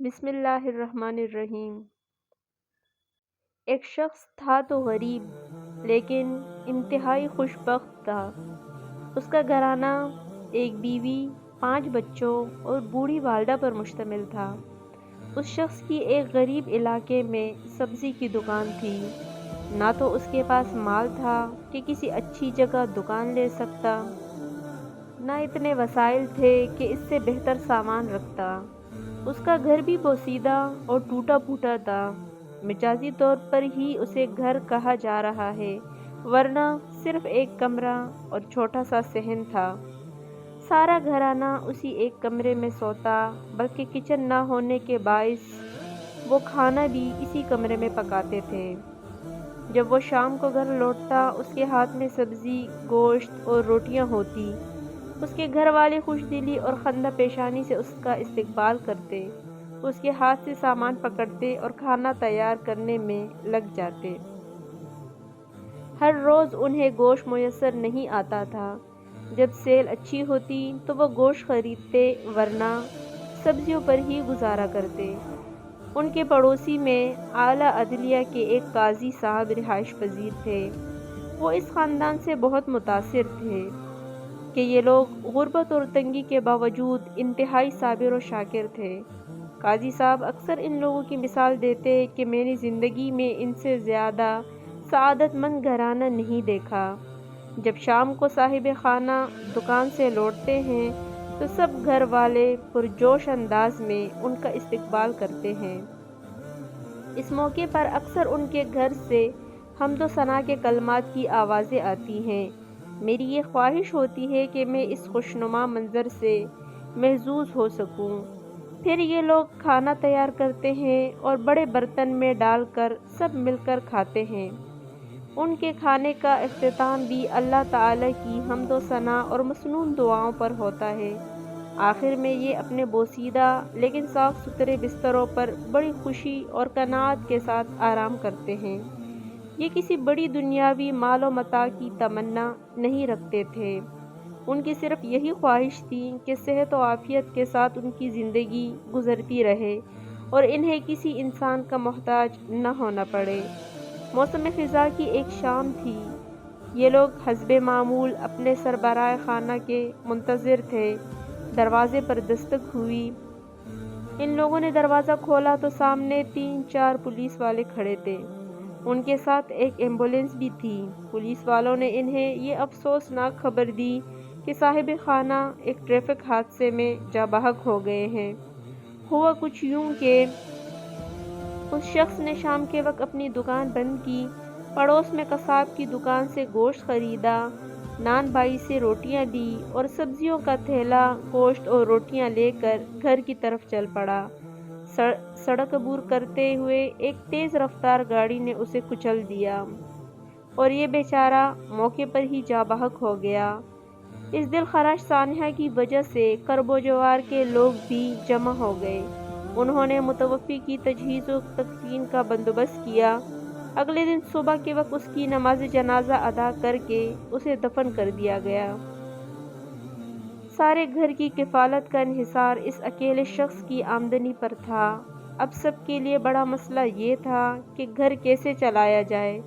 بسم اللہ الرحمن الرحیم۔ ایک شخص تھا تو غریب لیکن انتہائی خوش بخت تھا۔ اس کا گھرانہ ایک بیوی، 5 بچوں اور بوڑھی والدہ پر مشتمل تھا۔ اس شخص کی ایک غریب علاقے میں سبزی کی دکان تھی۔ نہ تو اس کے پاس مال تھا کہ کسی اچھی جگہ دکان لے سکتا، نہ اتنے وسائل تھے کہ اس سے بہتر سامان رکھتا۔ اس کا گھر بھی بوسیدہ اور ٹوٹا پھوٹا تھا۔ مجازی طور پر ہی اسے گھر کہا جا رہا ہے، ورنہ صرف ایک کمرہ اور چھوٹا سا صحن تھا۔ سارا گھرانہ اسی ایک کمرے میں سوتا، بلکہ کچن نہ ہونے کے باعث وہ کھانا بھی اسی کمرے میں پکاتے تھے۔ جب وہ شام کو گھر لوٹتا، اس کے ہاتھ میں سبزی، گوشت اور روٹیاں ہوتی۔ اس کے گھر والے خوش دلی اور خندہ پیشانی سے اس کا استقبال کرتے، اس کے ہاتھ سے سامان پکڑتے اور کھانا تیار کرنے میں لگ جاتے۔ ہر روز انہیں گوشت میسر نہیں آتا تھا۔ جب سیل اچھی ہوتی تو وہ گوشت خریدتے، ورنہ سبزیوں پر ہی گزارا کرتے۔ ان کے پڑوسی میں اعلیٰ عدلیہ کے ایک قاضی صاحب رہائش پذیر تھے۔ وہ اس خاندان سے بہت متاثر تھے کہ یہ لوگ غربت اور تنگی کے باوجود انتہائی صابر و شاکر تھے۔ قاضی صاحب اکثر ان لوگوں کی مثال دیتے کہ میں نے زندگی میں ان سے زیادہ سعادت مند گھرانہ نہیں دیکھا۔ جب شام کو صاحب خانہ دکان سے لوٹتے ہیں تو سب گھر والے پرجوش انداز میں ان کا استقبال کرتے ہیں۔ اس موقع پر اکثر ان کے گھر سے حمد و ثنا کے کلمات کی آوازیں آتی ہیں۔ میری یہ خواہش ہوتی ہے کہ میں اس خوشنما منظر سے محظوظ ہو سکوں۔ پھر یہ لوگ کھانا تیار کرتے ہیں اور بڑے برتن میں ڈال کر سب مل کر کھاتے ہیں۔ ان کے کھانے کا اختتام بھی اللہ تعالی کی حمد و ثنا اور مسنون دعاؤں پر ہوتا ہے۔ آخر میں یہ اپنے بوسیدہ لیکن صاف ستھرے بستروں پر بڑی خوشی اور قناعت کے ساتھ آرام کرتے ہیں۔ یہ کسی بڑی دنیاوی مال و متاع کی تمنا نہیں رکھتے تھے۔ ان کی صرف یہی خواہش تھی کہ صحت و عافیت کے ساتھ ان کی زندگی گزرتی رہے اور انہیں کسی انسان کا محتاج نہ ہونا پڑے۔ موسم خزاں کی ایک شام تھی۔ یہ لوگ حسب معمول اپنے سربراہ خانہ کے منتظر تھے۔ دروازے پر دستک ہوئی۔ ان لوگوں نے دروازہ کھولا تو سامنے 3-4 پولیس والے کھڑے تھے۔ ان کے ساتھ ایک ایمبولینس بھی تھی۔ پولیس والوں نے انہیں یہ افسوسناک خبر دی کہ صاحب خانہ ایک ٹریفک حادثے میں جاں بحق ہو گئے ہیں۔ ہوا کچھ یوں کہ اس شخص نے شام کے وقت اپنی دکان بند کی، پڑوس میں قصاب کی دکان سے گوشت خریدا، نان بائی سے روٹیاں لی اور سبزیوں کا تھیلا، گوشت اور روٹیاں لے کر گھر کی طرف چل پڑا۔ سڑک عبور کرتے ہوئے ایک تیز رفتار گاڑی نے اسے کچل دیا اور یہ بیچارہ موقع پر ہی جاں بحق ہو گیا۔ اس دل خراش سانحہ کی وجہ سے کرب و جوار کے لوگ بھی جمع ہو گئے۔ انہوں نے متوفی کی تجہیز و تکفین کا بندوبست کیا۔ اگلے دن صبح کے وقت اس کی نماز جنازہ ادا کر کے اسے دفن کر دیا گیا۔ سارے گھر کی کفالت کا انحصار اس اکیلے شخص کی آمدنی پر تھا۔ اب سب کے لیے بڑا مسئلہ یہ تھا کہ گھر کیسے چلایا جائے۔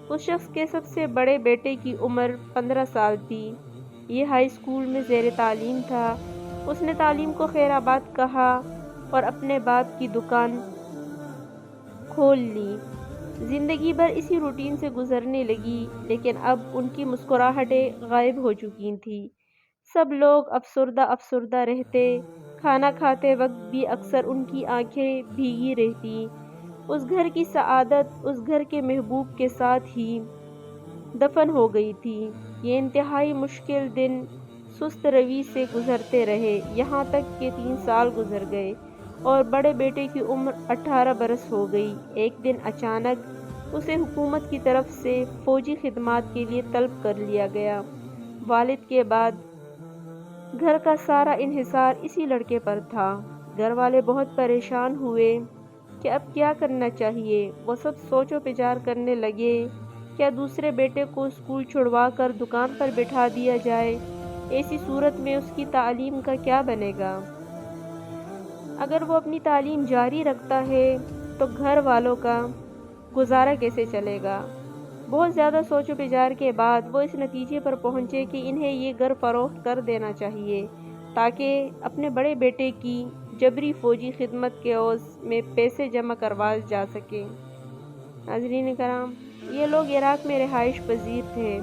اس شخص کے سب سے بڑے بیٹے کی عمر 15 سال تھی۔ یہ ہائی اسکول میں زیر تعلیم تھا۔ اس نے تعلیم کو خیر آباد کہا اور اپنے باپ کی دکان کھول لی۔ زندگی بھر اسی روٹین سے گزرنے لگی، لیکن اب ان کی مسکراہٹیں غائب ہو چکی تھیں۔ سب لوگ افسردہ رہتے۔ کھانا کھاتے وقت بھی اکثر ان کی آنکھیں بھیگی رہتی۔ اس گھر کی سعادت اس گھر کے محبوب کے ساتھ ہی دفن ہو گئی تھی۔ یہ انتہائی مشکل دن سست روی سے گزرتے رہے، یہاں تک کہ 3 سال گزر گئے اور بڑے بیٹے کی عمر 18 برس ہو گئی۔ ایک دن اچانک اسے حکومت کی طرف سے فوجی خدمات کے لیے طلب کر لیا گیا۔ والد کے بعد گھر کا سارا انحصار اسی لڑکے پر تھا۔ گھر والے بہت پریشان ہوئے کہ اب کیا کرنا چاہیے۔ وہ سب سوچ و بچار کرنے لگے۔ کیا دوسرے بیٹے کو اسکول چھڑوا کر دکان پر بٹھا دیا جائے؟ ایسی صورت میں اس کی تعلیم کا کیا بنے گا؟ اگر وہ اپنی تعلیم جاری رکھتا ہے تو گھر والوں کا گزارا کیسے چلے گا؟ بہت زیادہ سوچ و بچار کے بعد وہ اس نتیجے پر پہنچے کہ انہیں یہ گھر فروخت کر دینا چاہیے تاکہ اپنے بڑے بیٹے کی جبری فوجی خدمت کے عوض میں پیسے جمع کروائے جا سکیں۔ ناظرین کرام، یہ لوگ عراق میں رہائش پذیر تھے۔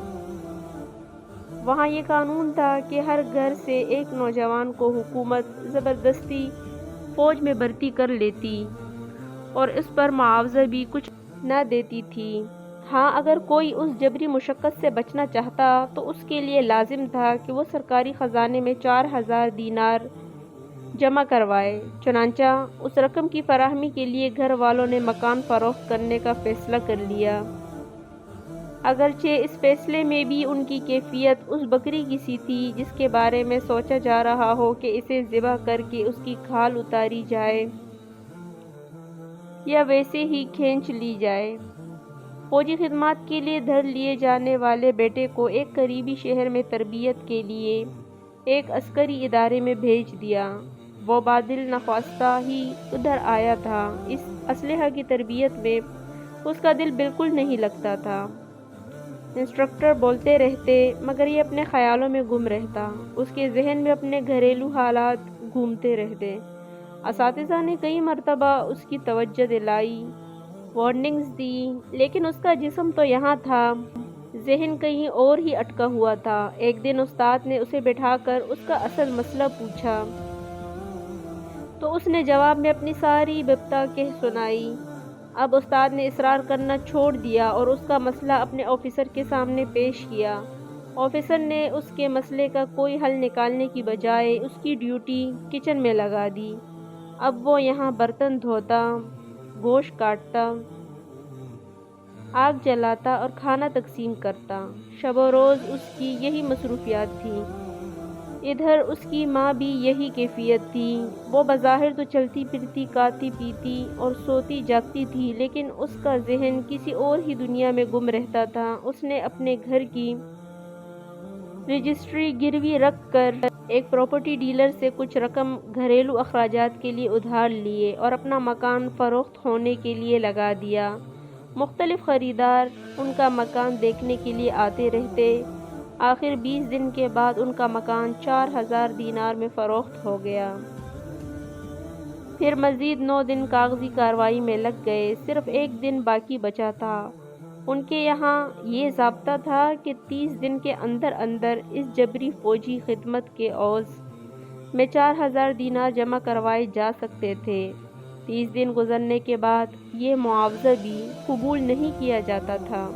وہاں یہ قانون تھا کہ ہر گھر سے ایک نوجوان کو حکومت زبردستی فوج میں بھرتی کر لیتی اور اس پر معاوضہ بھی کچھ نہ دیتی تھی۔ ہاں، اگر کوئی اس جبری مشقت سے بچنا چاہتا تو اس کے لیے لازم تھا کہ وہ سرکاری خزانے میں 4000 دینار جمع کروائے۔ چنانچہ اس رقم کی فراہمی کے لیے گھر والوں نے مکان فروخت کرنے کا فیصلہ کر لیا، اگرچہ اس فیصلے میں بھی ان کی کیفیت اس بکری کی سی تھی جس کے بارے میں سوچا جا رہا ہو کہ اسے ذبح کر کے اس کی کھال اتاری جائے یا ویسے ہی کھینچ لی جائے۔ فوجی خدمات کے لیے دھر لیے جانے والے بیٹے کو ایک قریبی شہر میں تربیت کے لیے ایک عسکری ادارے میں بھیج دیا۔ وہ بادل نخواستہ ہی ادھر آیا تھا۔ اس اسلحہ کی تربیت میں اس کا دل بالکل نہیں لگتا تھا۔ انسٹرکٹر بولتے رہتے مگر یہ اپنے خیالوں میں گم رہتا۔ اس کے ذہن میں اپنے گھریلو حالات گھومتے رہتے۔ اساتذہ نے کئی مرتبہ اس کی توجہ دلائی، وارننگز دی، لیکن اس کا جسم تو یہاں تھا، ذہن کہیں اور ہی اٹکا ہوا تھا۔ ایک دن استاد نے اسے بٹھا کر اس کا اصل مسئلہ پوچھا تو اس نے جواب میں اپنی ساری بپتا کہہ سنائی۔ اب استاد نے اصرار کرنا چھوڑ دیا اور اس کا مسئلہ اپنے آفیسر کے سامنے پیش کیا۔ آفیسر نے اس کے مسئلے کا کوئی حل نکالنے کی بجائے اس کی ڈیوٹی کچن میں لگا دی۔ اب وہ یہاں برتن دھوتا، گوشت کاٹتا، آگ جلاتا اور کھانا تقسیم کرتا۔ شب و روز اس کی یہی مصروفیات تھیں۔ ادھر اس کی ماں بھی یہی کیفیت تھی۔ وہ بظاہر تو چلتی پھرتی، کھاتی پیتی اور سوتی جاگتی تھی، لیکن اس کا ذہن کسی اور ہی دنیا میں گم رہتا تھا۔ اس نے اپنے گھر کی رجسٹری گروی رکھ کر ایک پراپرٹی ڈیلر سے کچھ رقم گھریلو اخراجات کے لیے ادھار لیے اور اپنا مکان فروخت ہونے کے لیے لگا دیا۔ مختلف خریدار ان کا مکان دیکھنے کے لیے آتے رہتے۔ آخر 20 دن کے بعد ان کا مکان 4000 دینار میں فروخت ہو گیا۔ پھر مزید 9 دن کاغذی کارروائی میں لگ گئے۔ صرف ایک دن باقی بچا تھا۔ ان کے یہاں یہ ضابطہ تھا کہ 30 دن کے اندر اندر اس جبری فوجی خدمت کے عوض میں 4000 دینار جمع کروائے جا سکتے تھے۔ 30 دن گزرنے کے بعد یہ معاوضہ بھی قبول نہیں کیا جاتا تھا۔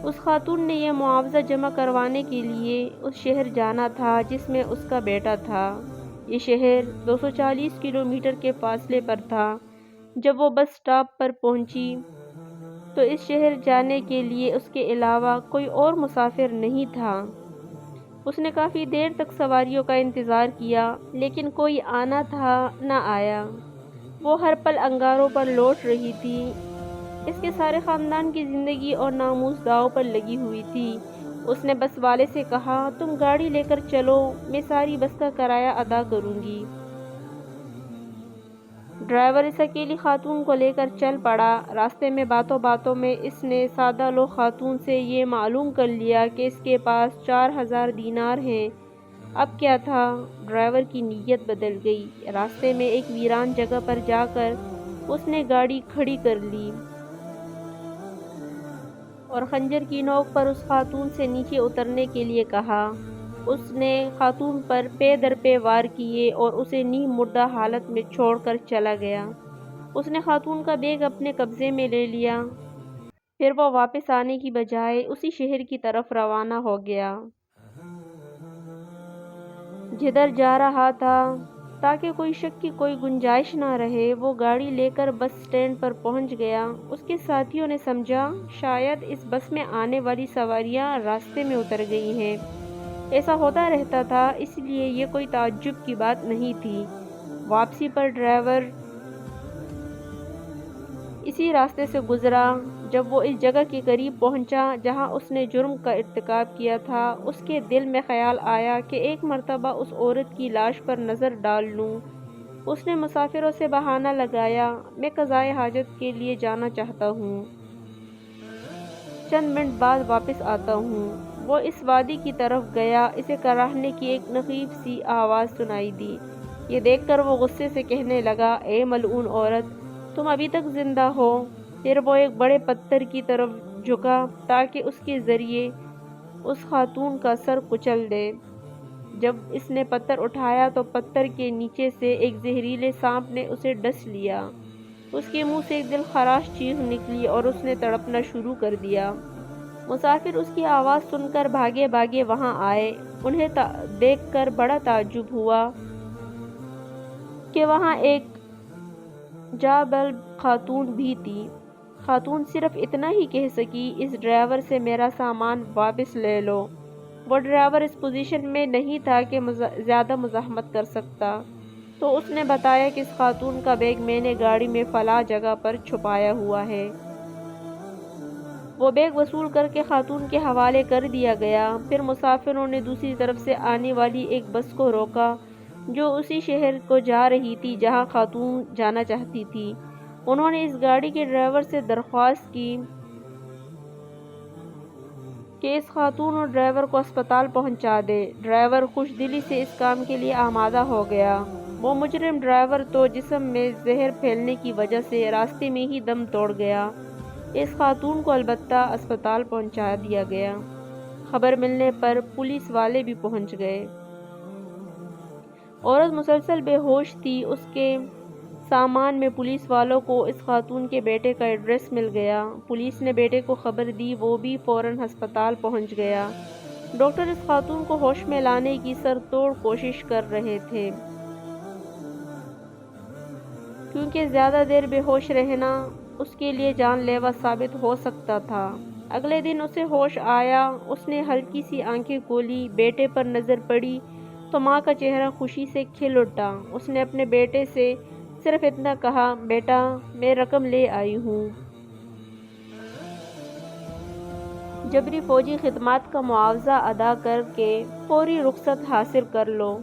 اس خاتون نے یہ معاوضہ جمع کروانے کے لیے اس شہر جانا تھا جس میں اس کا بیٹا تھا۔ یہ شہر 240 کلومیٹر کے فاصلے پر تھا۔ جب وہ بس سٹاپ پر پہنچی تو اس شہر جانے کے لیے اس کے علاوہ کوئی اور مسافر نہیں تھا۔ اس نے کافی دیر تک سواریوں کا انتظار کیا لیکن کوئی آنا تھا نہ آیا۔ وہ ہر پل انگاروں پر لوٹ رہی تھی۔ اس کے سارے خاندان کی زندگی اور ناموس داؤ پر لگی ہوئی تھی۔ اس نے بس والے سے کہا، تم گاڑی لے کر چلو، میں ساری بس کا کرایہ ادا کروں گی۔ ڈرائیور اس اکیلی خاتون کو لے کر چل پڑا۔ راستے میں باتوں باتوں میں اس نے سادہ لوح خاتون سے یہ معلوم کر لیا کہ اس کے پاس 4000 دینار ہیں۔ اب کیا تھا؟ ڈرائیور کی نیت بدل گئی۔ راستے میں ایک ویران جگہ پر جا کر اس نے گاڑی کھڑی کر لی اور خنجر کی نوک پر اس خاتون سے نیچے اترنے کے لیے کہا۔ اس نے خاتون پر پے در پے وار کیے اور اسے نیم مردہ حالت میں چھوڑ کر چلا گیا۔ اس نے خاتون کا بیگ اپنے قبضے میں لے لیا۔ پھر وہ واپس آنے کی بجائے اسی شہر کی طرف روانہ ہو گیا جدھر جا رہا تھا۔ تاکہ کوئی شک کی کوئی گنجائش نہ رہے، وہ گاڑی لے کر بس اسٹینڈ پر پہنچ گیا۔ اس کے ساتھیوں نے سمجھا شاید اس بس میں آنے والی سواریاں راستے میں اتر گئی ہیں۔ ایسا ہوتا رہتا تھا، اس لیے یہ کوئی تعجب کی بات نہیں تھی۔ واپسی پر ڈرائیور اسی راستے سے گزرا۔ جب وہ اس جگہ کے قریب پہنچا جہاں اس نے جرم کا ارتکاب کیا تھا، اس کے دل میں خیال آیا کہ ایک مرتبہ اس عورت کی لاش پر نظر ڈال لوں۔ اس نے مسافروں سے بہانہ لگایا، میں قضائے حاجت کے لیے جانا چاہتا ہوں، چند منٹ بعد واپس آتا ہوں۔ وہ اس وادی کی طرف گیا۔ اسے کراہنے کی ایک نخیف سی آواز سنائی دی۔ یہ دیکھ کر وہ غصے سے کہنے لگا، اے ملعون عورت، تم ابھی تک زندہ ہو؟ پھر وہ ایک بڑے پتھر کی طرف جھکا تاکہ اس کے ذریعے اس خاتون کا سر کچل دے۔ جب اس نے پتھر اٹھایا تو پتھر کے نیچے سے ایک زہریلے سانپ نے اسے ڈس لیا۔ اس کے منہ سے ایک دل خراش چیخ نکلی اور اس نے تڑپنا شروع کر دیا۔ مسافر اس کی آواز سن کر بھاگے بھاگے وہاں آئے۔ انہیں دیکھ کر بڑا تعجب ہوا کہ وہاں ایک جابلب خاتون بھی تھی۔ خاتون صرف اتنا ہی کہہ سکی، اس ڈرائیور سے میرا سامان واپس لے لو۔ وہ ڈرائیور اس پوزیشن میں نہیں تھا کہ زیادہ مزاحمت کر سکتا، تو اس نے بتایا کہ اس خاتون کا بیگ میں نے گاڑی میں فلاں جگہ پر چھپایا ہوا ہے۔ وہ بیگ وصول کر کے خاتون کے حوالے کر دیا گیا۔ پھر مسافروں نے دوسری طرف سے آنے والی ایک بس کو روکا جو اسی شہر کو جا رہی تھی جہاں خاتون جانا چاہتی تھی۔ انہوں نے اس گاڑی کے ڈرائیور سے درخواست کی کہ اس خاتون اور ڈرائیور کو اسپتال پہنچا دے۔ ڈرائیور خوش دلی سے اس کام کے لیے آمادہ ہو گیا۔ وہ مجرم ڈرائیور تو جسم میں زہر پھیلنے کی وجہ سے راستے میں ہی دم توڑ گیا۔ اس خاتون کو البتہ اسپتال پہنچا دیا گیا۔ خبر ملنے پر پولیس والے بھی پہنچ گئے۔ عورت مسلسل بے ہوش تھی۔ اس کے سامان میں پولیس والوں کو اس خاتون کے بیٹے کا ایڈریس مل گیا۔ پولیس نے بیٹے کو خبر دی، وہ بھی فوراً ہسپتال پہنچ گیا۔ ڈاکٹر اس خاتون کو ہوش میں لانے کی سر توڑ کوشش کر رہے تھے، کیونکہ زیادہ دیر بے ہوش رہنا اس کے لیے جان لیوا ثابت ہو سکتا تھا۔ اگلے دن اسے ہوش آیا۔ اس نے ہلکی سی آنکھیں کھولی، بیٹے پر نظر پڑی تو ماں کا چہرہ خوشی سے کھل اٹھا۔ اس نے اپنے بیٹے سے صرف اتنا کہا، بیٹا میں رقم لے آئی ہوں، جبری فوجی خدمات کا معاوضہ ادا کر کے فوری رخصت حاصل کر لو۔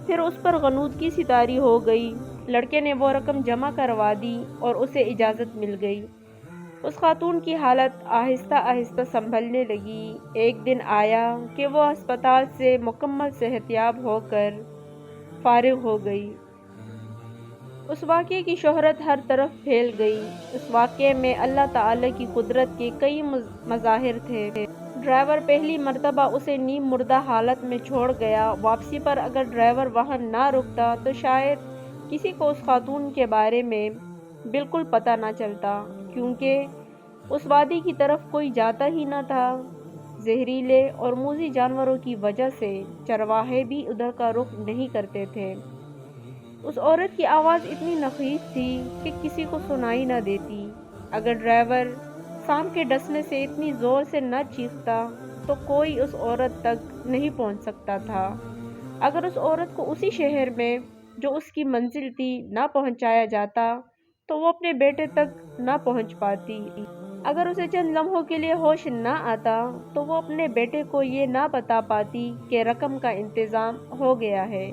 پھر اس پر غنودگی سی طاری ہو گئی۔ لڑکے نے وہ رقم جمع کروا دی اور اسے اجازت مل گئی۔ اس خاتون کی حالت آہستہ آہستہ سنبھلنے لگی۔ ایک دن آیا کہ وہ ہسپتال سے مکمل صحت یاب ہو کر فارغ ہو گئی۔ اس واقعے کی شہرت ہر طرف پھیل گئی۔ اس واقعے میں اللہ تعالی کی قدرت کے کئی مظاہر تھے۔ ڈرائیور پہلی مرتبہ اسے نیم مردہ حالت میں چھوڑ گیا۔ واپسی پر اگر ڈرائیور وہاں نہ رکتا تو شاید کسی کو اس خاتون کے بارے میں بالکل پتہ نہ چلتا، کیونکہ اس وادی کی طرف کوئی جاتا ہی نہ تھا۔ زہریلے اور موذی جانوروں کی وجہ سے چرواہے بھی ادھر کا رخ نہیں کرتے تھے۔ اس عورت کی آواز اتنی نخیس تھی کہ کسی کو سنائی نہ دیتی۔ اگر ڈرائیور سانپ کے ڈسنے سے اتنی زور سے نہ چیختا تو کوئی اس عورت تک نہیں پہنچ سکتا تھا۔ اگر اس عورت کو اسی شہر میں جو اس کی منزل تھی نہ پہنچایا جاتا تو وہ اپنے بیٹے تک نہ پہنچ پاتی۔ اگر اسے چند لمحوں کے لیے ہوش نہ آتا تو وہ اپنے بیٹے کو یہ نہ بتا پاتی کہ رقم کا انتظام ہو گیا ہے۔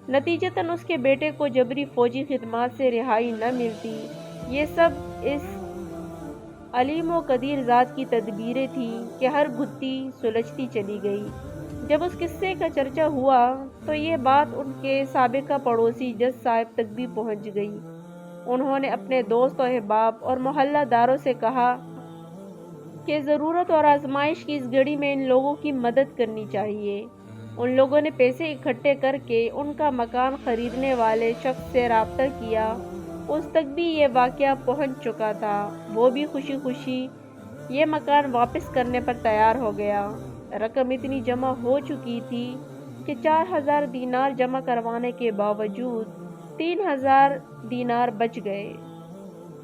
نتیجتاً اس کے بیٹے کو جبری فوجی خدمات سے رہائی نہ ملتی۔ یہ سب اس علیم و قدیر ذات کی تدبیریں تھیں کہ ہر گھٹی سلجھتی چلی گئی۔ جب اس قصے کا چرچا ہوا تو یہ بات ان کے سابقہ پڑوسی جج صاحب تک بھی پہنچ گئی۔ انہوں نے اپنے دوست و احباب اور محلہ داروں سے کہا کہ ضرورت اور آزمائش کی اس گھڑی میں ان لوگوں کی مدد کرنی چاہیے۔ ان لوگوں نے پیسے اکٹھے کر کے ان کا مکان خریدنے والے شخص سے رابطہ کیا۔ اس تک بھی یہ واقعہ پہنچ چکا تھا۔ وہ بھی خوشی خوشی یہ مکان واپس کرنے پر تیار ہو گیا۔ رقم اتنی جمع ہو چکی تھی کہ 4000 دینار جمع کروانے کے باوجود 3000 دینار بچ گئے۔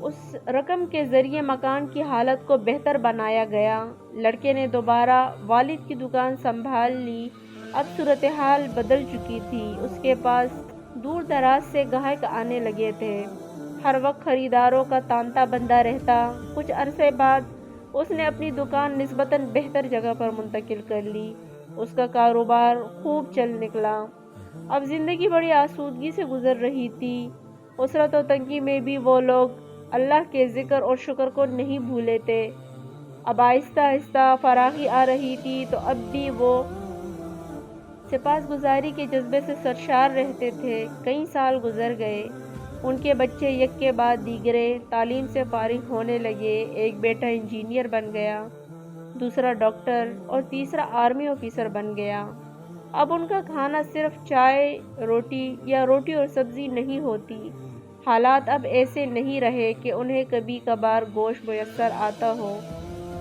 اس رقم کے ذریعے مکان کی حالت کو بہتر بنایا گیا۔ لڑکے نے دوبارہ والد کی دکان سنبھال لی۔ اب صورتحال بدل چکی تھی۔ اس کے پاس دور دراز سے گاہک آنے لگے تھے۔ ہر وقت خریداروں کا تانتا بندہ رہتا۔ کچھ عرصے بعد اس نے اپنی دکان نسبتاً بہتر جگہ پر منتقل کر لی۔ اس کا کاروبار خوب چل نکلا۔ اب زندگی بڑی آسودگی سے گزر رہی تھی۔ اسرت و تنگی میں بھی وہ لوگ اللہ کے ذکر اور شکر کو نہیں بھولے تھے۔ اب آہستہ آہستہ فراغی آ رہی تھی تو اب بھی وہ سپاسگزاری کے جذبے سے سرشار رہتے تھے۔ کئی سال گزر گئے، ان کے بچے یک کے بعد دیگرے تعلیم سے فارغ ہونے لگے۔ ایک بیٹا انجینئر بن گیا، دوسرا ڈاکٹر اور تیسرا آرمی آفیسر بن گیا۔ اب ان کا کھانا صرف چائے روٹی یا روٹی اور سبزی نہیں ہوتی۔ حالات اب ایسے نہیں رہے کہ انہیں کبھی کبھار گوشت میسر آتا ہو۔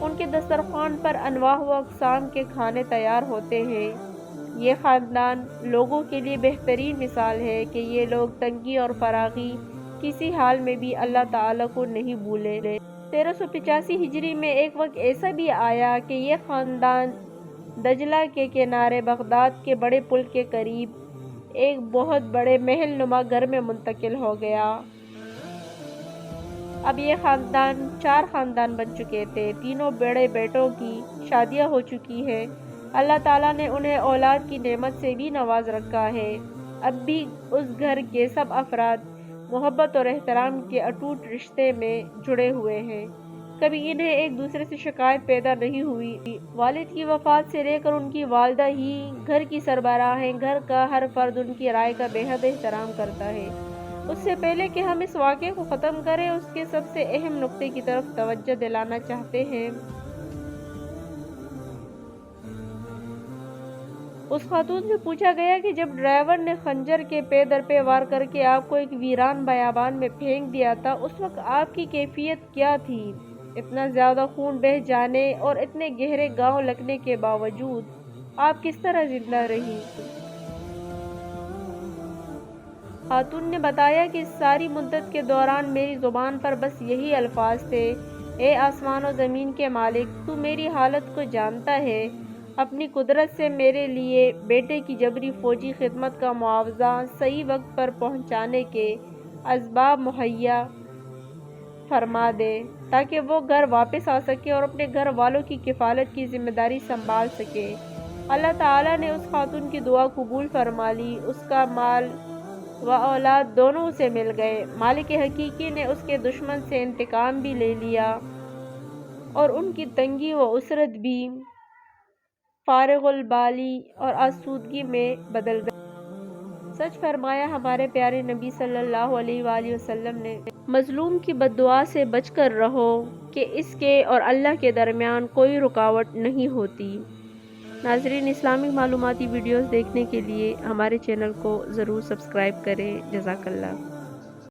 ان کے دسترخوان پر انواع و اقسام کے کھانے تیار ہوتے ہیں۔ یہ خاندان لوگوں کے لیے بہترین مثال ہے کہ یہ لوگ تنگی اور فراغی کسی حال میں بھی اللہ تعالیٰ کو نہیں بھولے۔ 1385 ہجری میں ایک وقت ایسا بھی آیا کہ یہ خاندان دجلہ کے کنارے بغداد کے بڑے پل کے قریب ایک بہت بڑے محل نما گھر میں منتقل ہو گیا۔ اب یہ خاندان 4 خاندان بن چکے تھے۔ تینوں بڑے بیٹوں کی شادیاں ہو چکی ہیں۔ اللہ تعالیٰ نے انہیں اولاد کی نعمت سے بھی نواز رکھا ہے۔ اب بھی اس گھر کے سب افراد محبت اور احترام کے اٹوٹ رشتے میں جڑے ہوئے ہیں۔ کبھی انہیں ایک دوسرے سے شکایت پیدا نہیں ہوئی۔ والد کی وفات سے لے کر ان کی والدہ ہی گھر کی سربراہ ہیں۔ گھر کا ہر فرد ان کی رائے کا بے حد احترام کرتا ہے۔ اس سے پہلے کہ ہم اس واقعے کو ختم کریں، اس کے سب سے اہم نقطے کی طرف توجہ دلانا چاہتے ہیں۔ اس خاتون سے پوچھا گیا کہ جب ڈرائیور نے خنجر کے پے در پے وار کر کے آپ کو ایک ویران بیابان میں پھینک دیا تھا، اس وقت آپ کی کیفیت کیا تھی؟ اتنا زیادہ خون بہہ جانے اور اتنے گہرے گاؤں لگنے کے باوجود آپ کس طرح زندہ رہی؟ خاتون نے بتایا کہ اس ساری مدت کے دوران میری زبان پر بس یہی الفاظ تھے: اے آسمان و زمین کے مالک، تو میری حالت کو جانتا ہے۔ اپنی قدرت سے میرے لیے بیٹے کی جبری فوجی خدمت کا معاوضہ صحیح وقت پر پہنچانے کے اسباب مہیا فرما دے تاکہ وہ گھر واپس آ سکے اور اپنے گھر والوں کی کفالت کی ذمہ داری سنبھال سکے۔ اللہ تعالیٰ نے اس خاتون کی دعا قبول فرما لی۔ اس کا مال و اولاد دونوں اسے مل گئے۔ مالک حقیقی نے اس کے دشمن سے انتقام بھی لے لیا اور ان کی تنگی و اسرت بھی فارغ البالی اور آسودگی میں بدل گئی۔ سچ فرمایا ہمارے پیارے نبی صلی اللہ علیہ وآلہ وسلم نے، مظلوم کی بد دعا سے بچ کر رہو کہ اس کے اور اللہ کے درمیان کوئی رکاوٹ نہیں ہوتی۔ ناظرین، اسلامی معلوماتی ویڈیوز دیکھنے کے لیے ہمارے چینل کو ضرور سبسکرائب کریں۔ جزاک اللہ۔